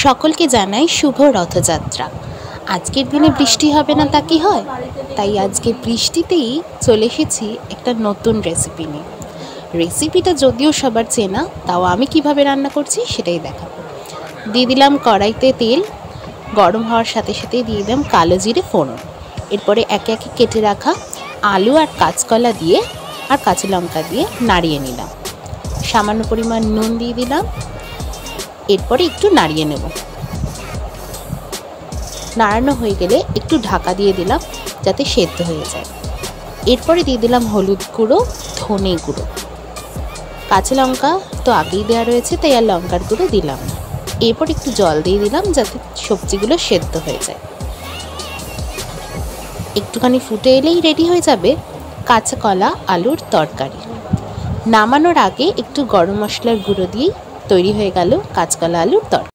সকলকে জানাই শুভ রথযাত্রা। আজকের দিনে বৃষ্টি হবে না তা কি হয়? তাই আজকে বৃষ্টিতেই চলে এসেছি একটা নতুন রেসিপি নিয়ে। রেসিপিটা যদিও সবার চেনা, তাও আমি কিভাবে রান্না করছি সেটাই দেখাবো। দিয়ে দিলাম কড়াইতে তেল, গরম হওয়ার সাথে সাথে দিয়ে দিলাম কালো জিরে ফোড়ন। এরপরে একে একে কেটে রাখা আলু আর কাঁচকলা দিয়ে আর কাঁচা লঙ্কা দিয়ে নাড়িয়ে নিলাম। সামান্য পরিমাণ নুন দিয়ে দিলাম। এরপরে একটু নাড়িয়ে নেব। নাড়ানো হয়ে গেলে একটু ঢাকা দিয়ে দিলাম যাতে সেদ্ধ হয়ে যায়। এরপরে দিয়ে দিলাম হলুদ গুঁড়ো, ধনে গুঁড়ো, কাঁচা লঙ্কা তো আগেই দেওয়া রয়েছে তাই আর লঙ্কার গুঁড়ো দিলাম না। এরপর একটু জল দিয়ে দিলাম যাতে সবজিগুলো সেদ্ধ হয়ে যায়। একটুখানি ফুটে এলেই রেডি হয়ে যাবে কাঁচা কলা আলুর তরকারি। নামানোর আগে একটু গরম মশলার গুঁড়ো দিয়েই তৈরি হয়ে গেল কাঁচকলা আলুর তরকারি।